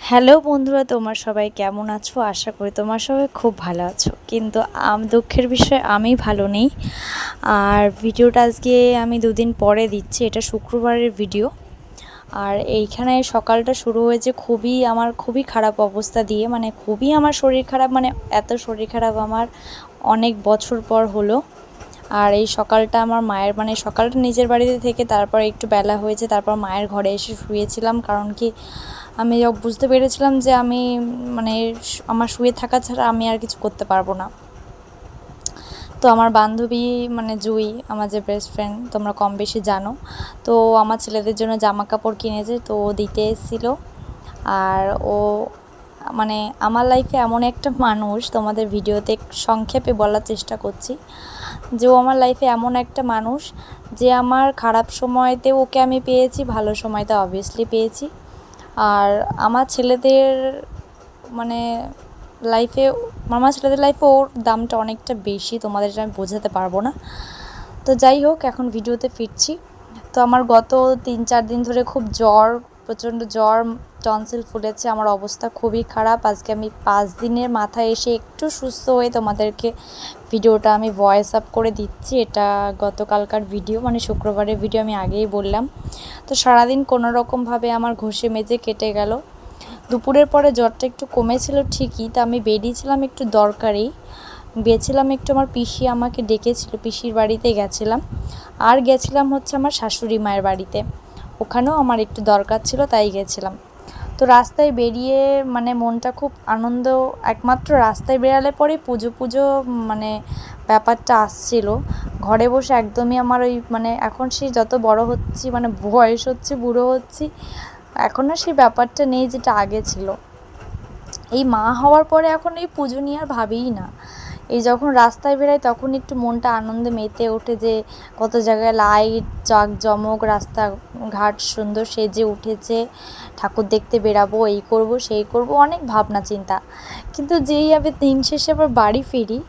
Hello বন্ধুরা, তোমার সবাই কেমন আছো? আশা করি তোমার সবাই খুব ভালো আছো। কিন্তু দুঃখের বিষয় আমি ভালো নেই। আর ভিডিওটা আজকে আমি দুদিন পরে দিচ্ছি, এটা শুক্রবারের ভিডিও। আর এইখানে সকালটা শুরু হয়েছে আমার খুবই খারাপ অবস্থা দিয়ে, মানে খুবই আমার শরীর খারাপ, মানে এত শরীর খারাপ আমার অনেক বছর পর হলো। আর এই সকালটা আমার মায়ের, মানে সকালটা নিজের বাড়িতে থেকে তারপর একটু বেলা হয়েছে, তারপর মায়ের ঘরে এসে শুয়েছিলাম। কারণ কি, আমি বুঝতে পেরেছিলাম যে আমি মানে আমার শুয়ে থাকা ছাড়া আমি আর কিছু করতে পারবো না। তো আমার বান্ধবী, মানে জুই, আমার যে বেস্ট ফ্রেন্ড, তোমরা কম বেশি জানো, তো আমার ছেলেদের জন্য জামা কাপড় কিনেছে, তো ও দিতে এসেছিলো। আর ও মানে আমার লাইফে এমন একটা মানুষ, তোমাদের ভিডিওতে সংক্ষেপে বলার চেষ্টা করছি, যে ও আমার লাইফে এমন একটা মানুষ যে আমার খারাপ সময়তেও ওকে আমি পেয়েছি, ভালো সময়তে অবভিয়াসলি পেয়েছি। আর আমার ছেলেদের মানে লাইফে আমার ছেলেদের লাইফে ওর দামটা অনেকটা বেশি, তোমাদের আমি বোঝাতে পারবো না। তো যাই হোক, এখন ভিডিওতে ফিরছি। তো আমার গত 3-4 দিন ধরে খুব জ্বর, প্রচণ্ড জ্বর, টনসিল ফুলেছে, আমার অবস্থা খুবই খারাপ। আজকে আমি 5 দিনের মাথায় এসে একটু সুস্থ হয়ে তোমাদেরকে ভিডিওটা আমি ভয়েস আপ করে দিচ্ছি। এটা গতকালকার ভিডিও, মানে শুক্রবারের ভিডিও, আমি আগেই বললাম। তো সারাদিন কোনো রকমভাবে আমার ঘষে মেজে কেটে গেল। দুপুরের পরে জ্বরটা একটু কমেছিল ঠিকই, তা আমি বেরিয়েছিলাম একটু দরকারি, গেছিলাম একটু, আমার পিসি আমাকে ডেকেছিল, পিসির বাড়িতে গেছিলাম। আর গেছিলাম হচ্ছে আমার শাশুড়ি মায়ের বাড়িতে, ওখানেও আমার একটু দরকার ছিল, তাই গেছিলাম। তো রাস্তায় বেরিয়ে মানে মনটা খুব আনন্দ, একমাত্র রাস্তায় বেরালে পরে পুজো পুজো মানে ব্যাপারটা আসছিল। ঘরে বসে একদমই আমার ওই মানে এখন সেই যত বড় হচ্ছি, মানে বয়স হচ্ছে, বুড়ো হচ্ছি, এখন আর সেই ব্যাপারটা নেই যেটা আগে ছিল। এই মা হওয়ার পরে এখন এই পুজো নিয়ে আর ভাবিই না। এই যখন রাস্তায় বেরাই তখন একটু মনটা আনন্দে মেতে ওঠে, যে কত জায়গায় লাইট জাঁকজমক, রাস্তাঘাট সুন্দর সেজে উঠেছে, ঠাকুর দেখতে বেরাবো, এই করব সেই করব, অনেক ভাবনা চিন্তা। কিন্তু যেই আমি দিন শেষে আবার বাড়ি ফিরি,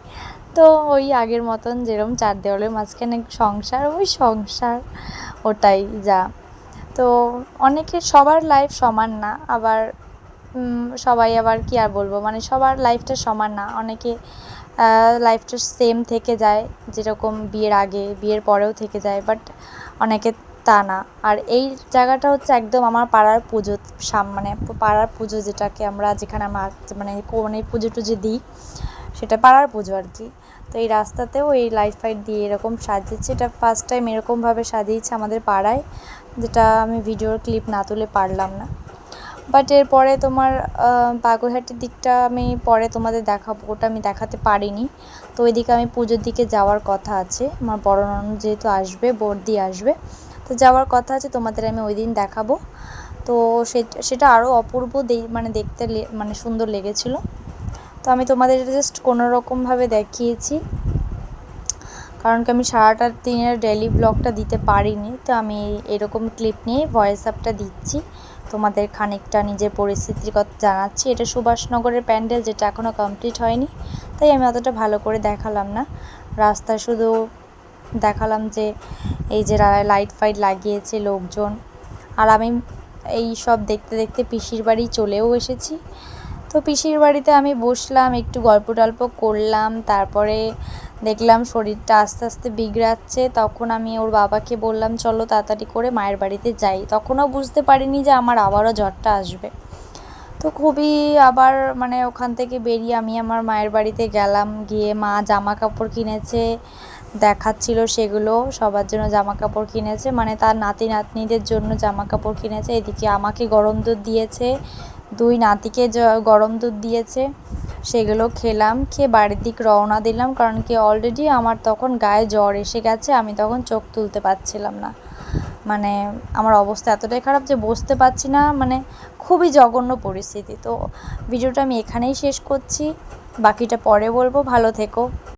তো ওই আগের মতন যেরকম 4 দেওয়ালের মাঝখানে সংসার, ওই সংসার, ওটাই যা। তো অনেকের সবার লাইফ সমান না, আবার সবাই আবার কি আর বলবো, মানে সবার লাইফটা সমান না। অনেকে লাইফটা সেম থেকে যায়, যেরকম বিয়ের আগে বিয়ের পরেও থেকে যায়, বাট অনেকে তা না। আর এই জায়গাটা হচ্ছে একদম আমার পাড়ার পুজো, মানে পাড়ার পুজো, যেটাকে আমরা, যেখানে আমরা মানে কোন পুজো টুজো দিই, সেটা পাড়ার পুজো আর কি। তো এই রাস্তাতেও এই লাইট ফাইট দিয়ে এরকম সাজিয়েছে, এটা ফার্স্ট টাইম এরকমভাবে সাজিয়েছে আমাদের পাড়ায়, যেটা আমি ভিডিওর ক্লিপ না তুলে পারলাম না। বাট এরপরে তোমার বাগুইহাটির দিকটা আমি পরে তোমাদের দেখাবো, ওটা আমি দেখাতে পারিনি। তো ওইদিকে আমি পুজোর দিকে যাওয়ার কথা আছে, আমার বড় ননদ যেহেতু আসবে, বর্দি আসবে, তো যাওয়ার কথা আছে, তোমাদের আমি ওই দিন দেখাবো। তো সেটা আরও অপূর্ব মানে দেখতে মানে সুন্দর লেগেছিলো। তো আমি তোমাদের জাস্ট কোনোরকমভাবে দেখিয়েছি, কারণ কি আমি সারাটা দিনের ডেইলি ব্লগটা দিতে পারিনি। তো আমি এরকম ক্লিপ নিয়ে ভয়েস আপটা দিচ্ছি, তোমাদের খানিকটা নিজের পরিস্থিতির কথা জানাচ্ছি। এটা সুভাষনগরের প্যান্ডেল, যেটা এখনও কমপ্লিট হয়নি, তাই আমি অতটা ভালো করে দেখালাম না। রাস্তায় শুধু দেখালাম যে এই যে লাইট ফাইট লাগিয়েছে লোকজন। আর আমি এই সব দেখতে দেখতে পিসির বাড়ি চলেও এসেছি। তো পিসির বাড়িতে আমি বসলাম, একটু গল্প টল্প করলাম, তারপরে দেখলাম শরীরটা আস্তে আস্তে বিগড়াচ্ছে। তখন আমি ওর বাবাকে বললাম, চলো তাড়াতাড়ি করে মায়ের বাড়িতে যাই। তখনও বুঝতে পারিনি যে আমার আবারও জ্বরটা আসবে। তো খুবই আবার মানে ওখান থেকে বেরিয়ে আমি আমার মায়ের বাড়িতে গেলাম, গিয়ে মা জামা কাপড় কিনেছে, দেখাচ্ছিল সেগুলো, সবার জন্য জামা কাপড় কিনেছে, মানে তার নাতি নাতনিদের জন্য জামা কাপড় কিনেছে। এদিকে আমাকে গরম দুধ দিয়েছে, 2 নাতিকে গরম দুধ দিয়েছে, সেগুলো খেলাম। খেয়ে বাড়ির দিক রওনা দিলাম, কারণ কি অলরেডি আমার তখন গায়ে জ্বর এসে গেছে, আমি তখন চোখ তুলতে পারছিলাম না, মানে আমার অবস্থা এতটাই খারাপ যে বসতে পারছি না, মানে খুবই জঘন্য পরিস্থিতি। তো ভিডিওটা আমি এখানেই শেষ করছি, বাকিটা পরে বলবো। ভালো থেকো।